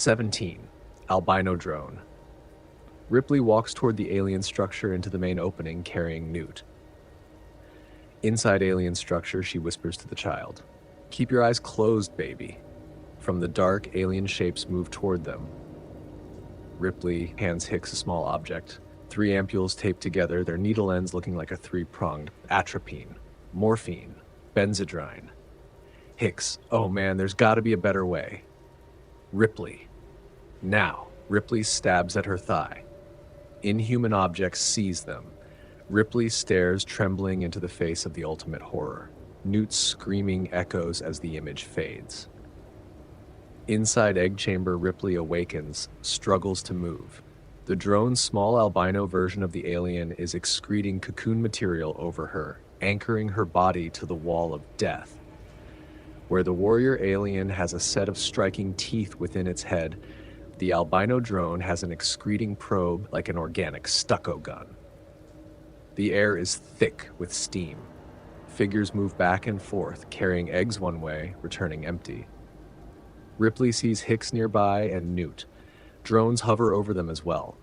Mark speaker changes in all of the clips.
Speaker 1: 17. Albino Drone. Ripley walks toward the alien structure into the main opening carrying Newt. Inside alien structure, she whispers to the child, "Keep your eyes closed, baby." From the dark, alien shapes move toward them. Ripley hands Hicks a small object. 3 ampules taped together, their needle ends looking like a 3-pronged atropine, morphine, benzodrine. Hicks, "Oh man, there's gotta be a better way." Ripley. Now, Ripley stabs at her thigh. Inhuman objects seize them. Ripley stares trembling into the face of the ultimate horror. Newt's screaming echoes as the image fades. Inside egg chamber, Ripley awakens, struggles to move. The drone's small albino version of the alien is excreting cocoon material over her, anchoring her body to the wall of death. Where the warrior alien has a set of striking teeth within its head, the albino drone has an excreting probe like an organic stucco gun. The air is thick with steam. Figures move back and forth, carrying eggs one way, returning empty. Ripley sees Hicks nearby and Newt. Drones hover over them as well.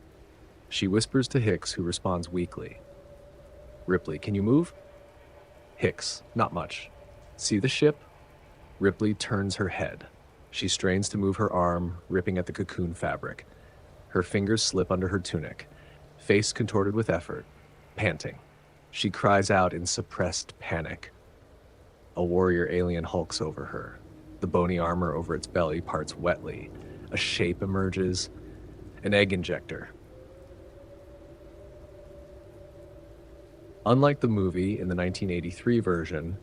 Speaker 1: She whispers to Hicks, who responds weakly. Ripley, "Can you move?" Hicks, "Not much." "See the ship?" Ripley turns her head. She strains to move her arm, ripping at the cocoon fabric. Her fingers slip under her tunic, face contorted with effort, panting. She cries out in suppressed panic. A warrior alien hulks over her. The bony armor over its belly parts wetly. A shape emerges. An egg injector. Unlike the movie in the 1983 version,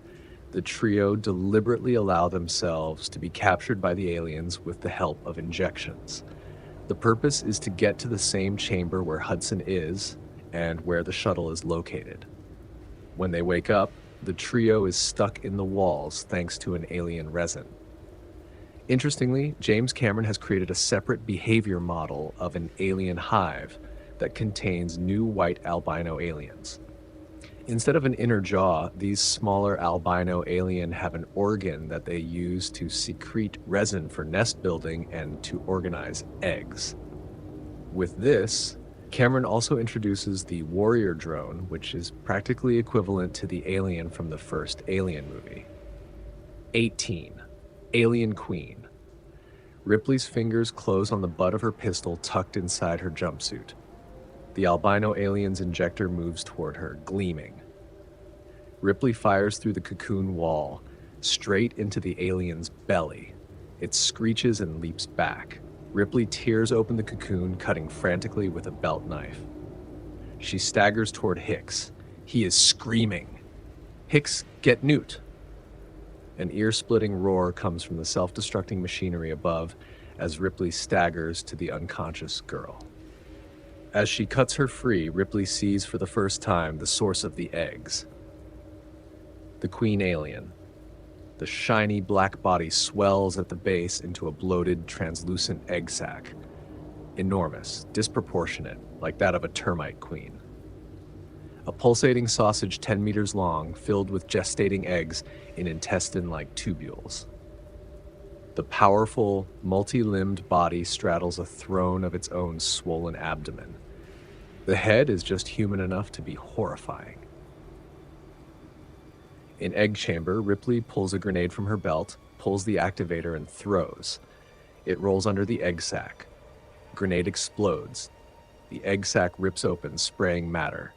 Speaker 1: the trio deliberately allow themselves to be captured by the aliens with the help of injections. The purpose is to get to the same chamber where Hudson is and where the shuttle is located. When they wake up, the trio is stuck in the walls thanks to an alien resin. Interestingly, James Cameron has created a separate behavior model of an alien hive that contains new white albino aliens. Instead of an inner jaw, these smaller albino alien have an organ that they use to secrete resin for nest building and to organize eggs. With this, Cameron also introduces the warrior drone, which is practically equivalent to the alien from the first Alien movie. 18. Alien Queen. Ripley's fingers close on the butt of her pistol tucked inside her jumpsuit. The albino alien's injector moves toward her, gleaming. Ripley fires through the cocoon wall, straight into the alien's belly. It screeches and leaps back. Ripley tears open the cocoon, cutting frantically with a belt knife. She staggers toward Hicks. He is screaming. "Hicks, get Newt!" An ear-splitting roar comes from the self-destructing machinery above as Ripley staggers to the unconscious girl. As she cuts her free, Ripley sees for the first time the source of the eggs. The queen alien. The shiny black body swells at the base into a bloated, translucent egg sac. Enormous, disproportionate, like that of a termite queen. A pulsating sausage 10 meters long, filled with gestating eggs in intestine-like tubules. The powerful, multi-limbed body straddles a throne of its own swollen abdomen. The head is just human enough to be horrifying. In egg chamber, Ripley pulls a grenade from her belt, pulls the activator, and throws. It rolls under the egg sac. Grenade explodes. The egg sac rips open, spraying matter.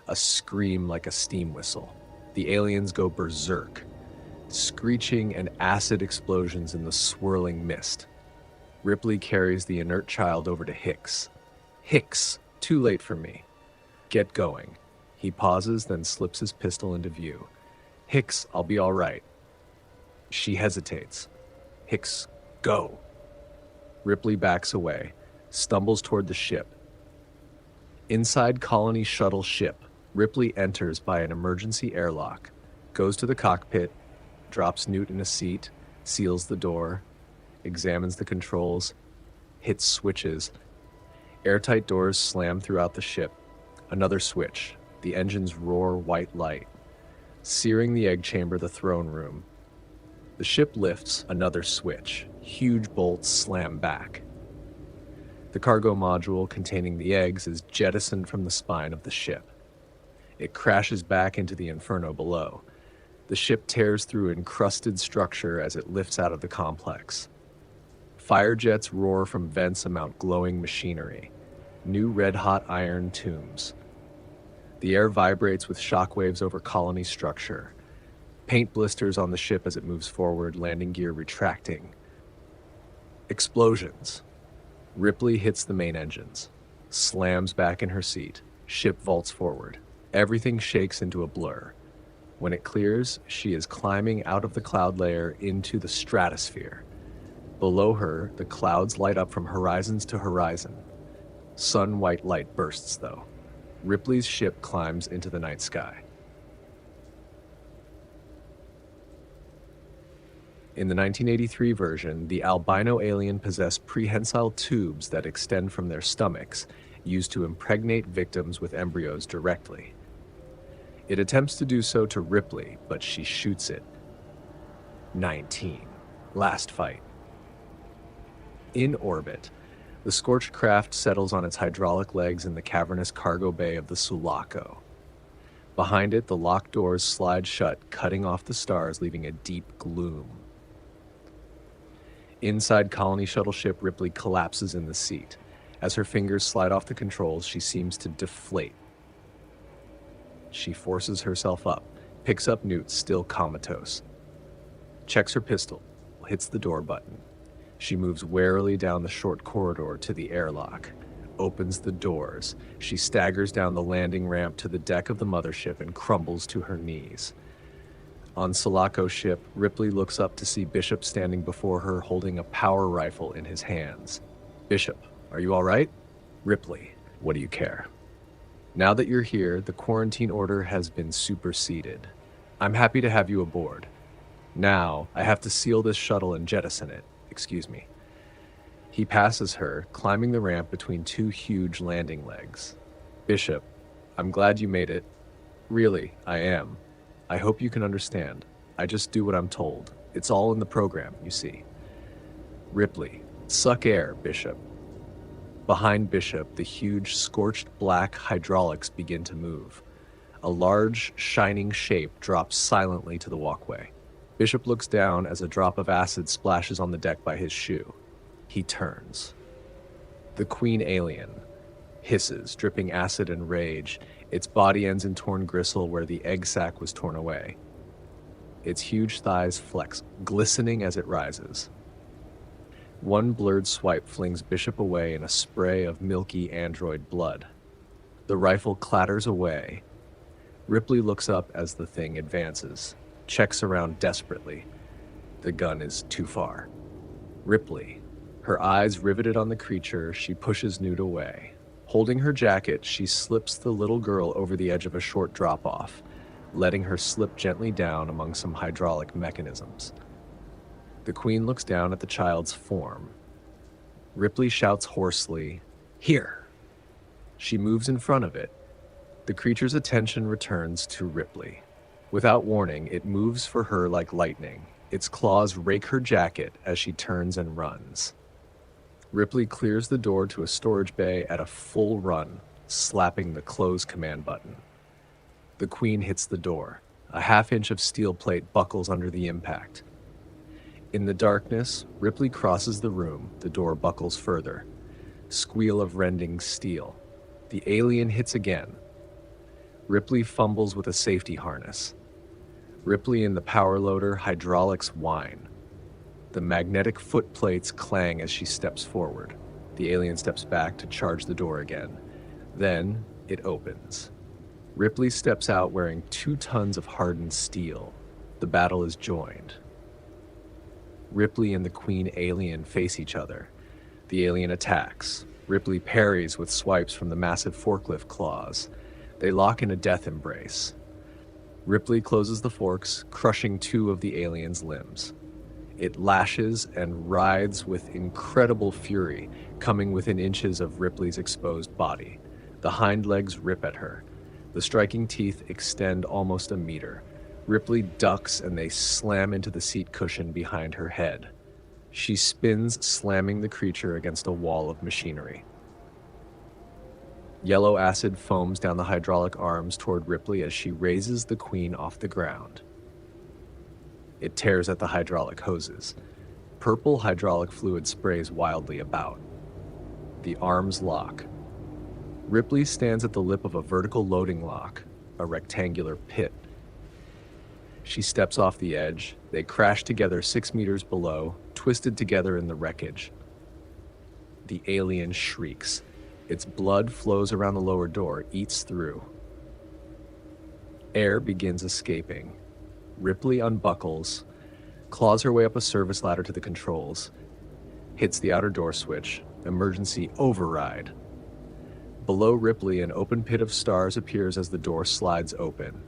Speaker 1: A scream like a steam whistle. The aliens go berserk, screeching and acid explosions in the swirling mist. Ripley carries the inert child over to Hicks. "Hicks, too late for me. Get going." He pauses, then slips his pistol into view. "Hicks, I'll be all right." She hesitates. "Hicks, go." Ripley backs away, stumbles toward the ship. Inside Colony shuttle ship, Ripley enters by an emergency airlock, goes to the cockpit, drops Newt in a seat, seals the door, examines the controls, hits switches. Airtight doors slam throughout the ship. Another switch. The engines roar white light, searing the egg chamber, the throne room. The ship lifts, another switch. Huge bolts slam back. The cargo module containing the eggs is jettisoned from the spine of the ship. It crashes back into the inferno below. The ship tears through encrusted structure as it lifts out of the complex. Fire jets roar from vents amount glowing machinery. New red-hot iron tombs. The air vibrates with shockwaves over colony structure. Paint blisters on the ship as it moves forward, landing gear retracting. Explosions. Ripley hits the main engines, slams back in her seat. Ship vaults forward. Everything shakes into a blur. When it clears, she is climbing out of the cloud layer into the stratosphere. Below her, the clouds light up from horizons to horizon. Sun-white light bursts, though. Ripley's ship climbs into the night sky. In the 1983 version, the albino alien possess prehensile tubes that extend from their stomachs, used to impregnate victims with embryos directly. It attempts to do so to Ripley, but she shoots it. 19. Last fight. In orbit, the scorched craft settles on its hydraulic legs in the cavernous cargo bay of the Sulaco. Behind it, the locked doors slide shut, cutting off the stars, leaving a deep gloom. Inside Colony Shuttle ship, Ripley collapses in the seat. As her fingers slide off the controls, she seems to deflate. She forces herself up, picks up Newt, still comatose. Checks her pistol, hits the door button. She moves warily down the short corridor to the airlock, opens the doors. She staggers down the landing ramp to the deck of the mothership and crumbles to her knees. On Sulaco's ship, Ripley looks up to see Bishop standing before her holding a power rifle in his hands. Bishop, are you all right? Ripley, what do you care? Now that you're here, the quarantine order has been superseded. I'm happy to have you aboard. Now, I have to seal this shuttle and jettison it. Excuse me. He passes her, climbing the ramp between two huge landing legs. Bishop, I'm glad you made it. Really, I am. I hope you can understand. I just do what I'm told. It's all in the program, you see. Ripley, suck air, Bishop. Behind Bishop, the huge, scorched black hydraulics begin to move. A large, shining shape drops silently to the walkway. Bishop looks down as a drop of acid splashes on the deck by his shoe. He turns. The Queen alien hisses, dripping acid and rage. Its body ends in torn gristle where the egg sac was torn away. Its huge thighs flex, glistening as it rises. One blurred swipe flings Bishop away in a spray of milky android blood. The rifle clatters away. Ripley looks up as the thing advances, checks around desperately. The gun is too far. Ripley, her eyes riveted on the creature, she pushes Newt away. Holding her jacket, she slips the little girl over the edge of a short drop-off, letting her slip gently down among some hydraulic mechanisms. The Queen looks down at the child's form. Ripley shouts hoarsely, "Here!" She moves in front of it. The creature's attention returns to Ripley. Without warning, it moves for her like lightning. Its claws rake her jacket as she turns and runs. Ripley clears the door to a storage bay at a full run, slapping the close command button. The Queen hits the door. A half-inch of steel plate buckles under the impact. In the darkness, Ripley crosses the room. The door buckles further. Squeal of rending steel. The alien hits again. Ripley fumbles with a safety harness. Ripley and the power loader hydraulics whine. The magnetic foot plates clang as she steps forward. The alien steps back to charge the door again. Then it opens. Ripley steps out wearing 2 tons of hardened steel. The battle is joined. Ripley and the Queen alien face each other. The alien attacks. Ripley parries with swipes from the massive forklift claws. They lock in a death embrace. Ripley closes the forks, crushing 2 of the alien's limbs. It lashes and writhes with incredible fury, coming within inches of Ripley's exposed body. The hind legs rip at her. The striking teeth extend almost a meter. Ripley ducks and they slam into the seat cushion behind her head. She spins, slamming the creature against a wall of machinery. Yellow acid foams down the hydraulic arms toward Ripley as she raises the queen off the ground. It tears at the hydraulic hoses. Purple hydraulic fluid sprays wildly about. The arms lock. Ripley stands at the lip of a vertical loading lock, a rectangular pit. She steps off the edge. They crash together 6 meters below, twisted together in the wreckage. The alien shrieks. Its blood flows around the lower door, eats through. Air begins escaping. Ripley unbuckles, claws her way up a service ladder to the controls, hits the outer door switch, emergency override. Below Ripley, an open pit of stars appears as the door slides open.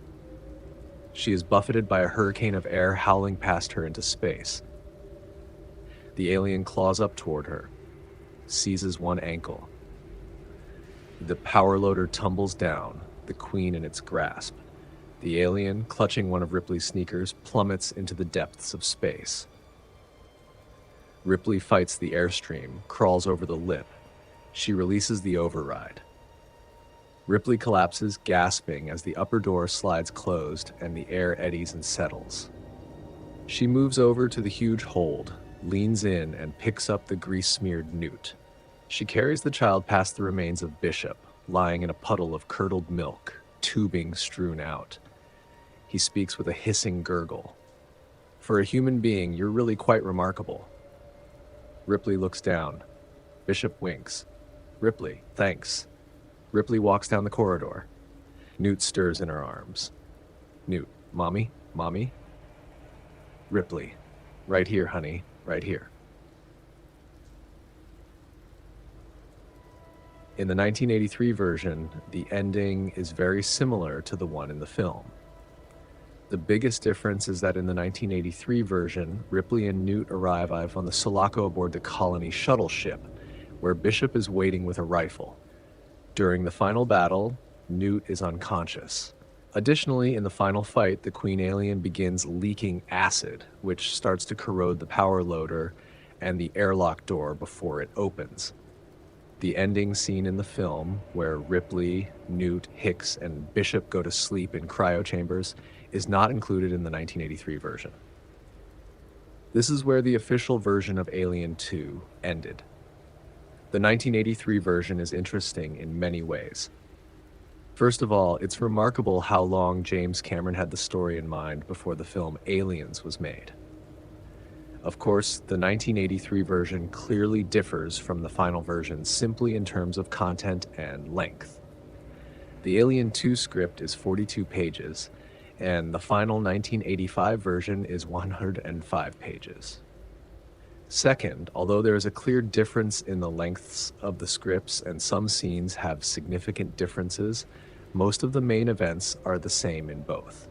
Speaker 1: She is buffeted by a hurricane of air howling past her into space. The alien claws up toward her, seizes one ankle. The power loader tumbles down, the queen in its grasp. The alien, clutching one of Ripley's sneakers, plummets into the depths of space. Ripley fights the airstream, crawls over the lip. She releases the override. Ripley collapses, gasping, as the upper door slides closed and the air eddies and settles. She moves over to the huge hold, leans in, and picks up the grease-smeared newt. She carries the child past the remains of Bishop, lying in a puddle of curdled milk, tubing strewn out. He speaks with a hissing gurgle. "For a human being, you're really quite remarkable." Ripley looks down. Bishop winks. "Ripley, thanks." Ripley walks down the corridor. Newt stirs in her arms. Newt, "Mommy? Mommy?" Ripley, "Right here, honey, right here." In the 1983 version, the ending is very similar to the one in the film. The biggest difference is that in the 1983 version, Ripley and Newt arrive on the Sulaco aboard the Colony shuttle ship, where Bishop is waiting with a rifle. During the final battle, Newt is unconscious. Additionally, in the final fight, the Queen alien begins leaking acid, which starts to corrode the power loader and the airlock door before it opens. The ending scene in the film, where Ripley, Newt, Hicks, and Bishop go to sleep in cryo chambers, is not included in the 1983 version. This is where the official version of Alien 2 ended. The 1983 version is interesting in many ways. First of all, it's remarkable how long James Cameron had the story in mind before the film Aliens was made. Of course, the 1983 version clearly differs from the final version simply in terms of content and length. The Alien 2 script is 42 pages, and the final 1985 version is 105 pages. Second, although there is a clear difference in the lengths of the scripts and some scenes have significant differences, most of the main events are the same in both.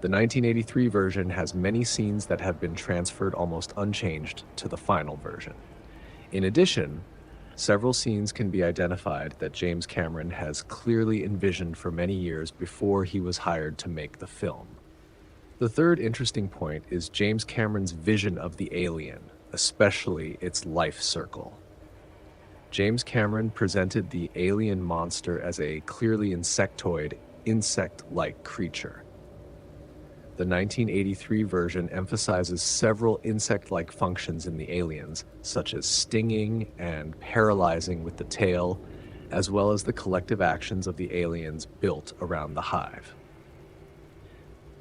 Speaker 1: The 1983 version has many scenes that have been transferred almost unchanged to the final version. In addition, several scenes can be identified that James Cameron has clearly envisioned for many years before he was hired to make the film. The third interesting point is James Cameron's vision of the alien, especially its life circle. James Cameron presented the alien monster as a clearly insectoid, insect-like creature. The 1983 version emphasizes several insect-like functions in the aliens, such as stinging and paralyzing with the tail, as well as the collective actions of the aliens built around the hive.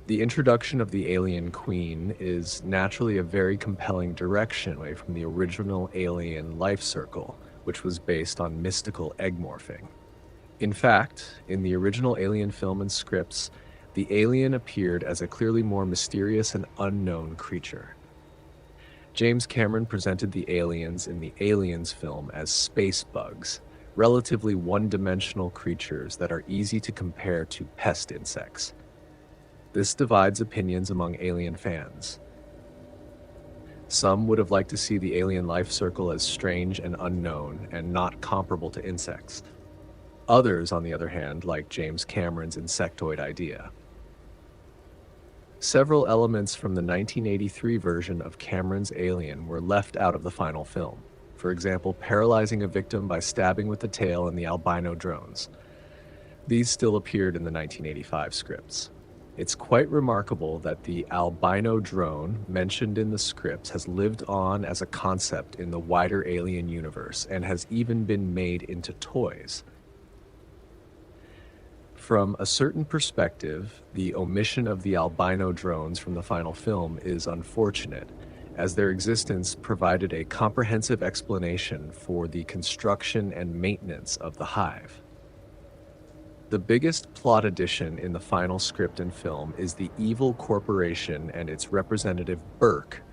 Speaker 1: The introduction of the alien queen is naturally a very compelling direction away from the original alien life circle, which was based on mystical egg morphing. In fact, in the original Alien film and scripts, the alien appeared as a clearly more mysterious and unknown creature. James Cameron presented the aliens in the Aliens film as space bugs, relatively one-dimensional creatures that are easy to compare to pest insects. This divides opinions among alien fans. Some would have liked to see the alien life circle as strange and unknown and not comparable to insects. Others, on the other hand, like James Cameron's insectoid idea. Several elements from the 1983 version of Cameron's Alien were left out of the final film. For example, paralyzing a victim by stabbing with the tail in the albino drones. These still appeared in the 1985 scripts. It's quite remarkable that the albino drone mentioned in the scripts has lived on as a concept in the wider Alien universe and has even been made into toys. From a certain perspective, the omission of the albino drones from the final film is unfortunate, as their existence provided a comprehensive explanation for the construction and maintenance of the hive. The biggest plot addition in the final script and film is the evil corporation and its representative Burke,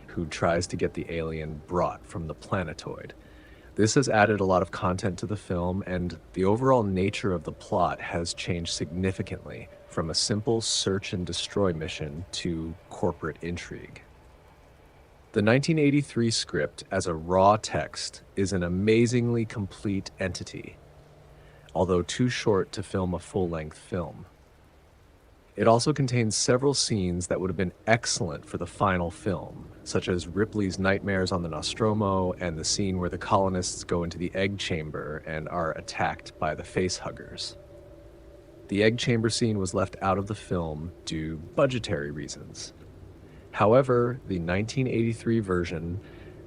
Speaker 1: who tries to get the alien brought from the planetoid. This has added a lot of content to the film, and the overall nature of the plot has changed significantly from a simple search and destroy mission to corporate intrigue. The 1983 script, as a raw text, is an amazingly complete entity, although too short to film a full-length film. It also contains several scenes that would have been excellent for the final film, such as Ripley's nightmares on the Nostromo and the scene where the colonists go into the egg chamber and are attacked by the facehuggers. The egg chamber scene was left out of the film due to budgetary reasons. However, the 1983 version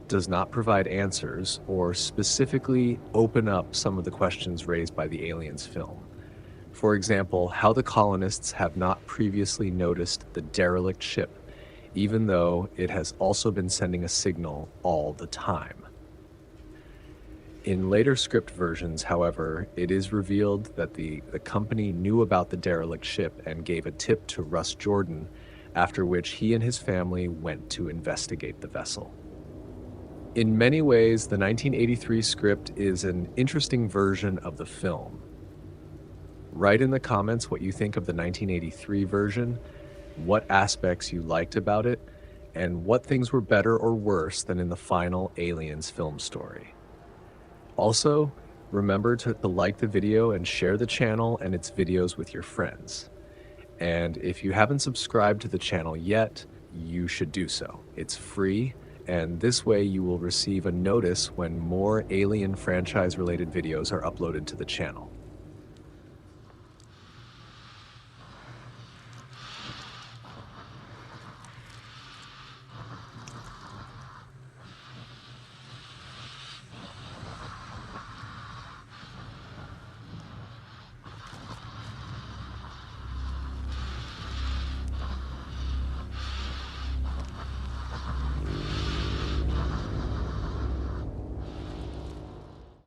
Speaker 1: does not provide answers or specifically open up some of the questions raised by the Aliens film. For example, how the colonists have not previously noticed the derelict ship, even though it has also been sending a signal all the time. In later script versions, however, it is revealed that the company knew about the derelict ship and gave a tip to Russ Jordan, after which he and his family went to investigate the vessel. In many ways, the 1983 script is an interesting version of the film. Write in the comments what you think of the 1983 version, what aspects you liked about it, and what things were better or worse than in the final Aliens film story. Also, remember to like the video and share the channel and its videos with your friends. And if you haven't subscribed to the channel yet, you should do so. It's free, and this way you will receive a notice when more Alien franchise-related videos are uploaded to the channel.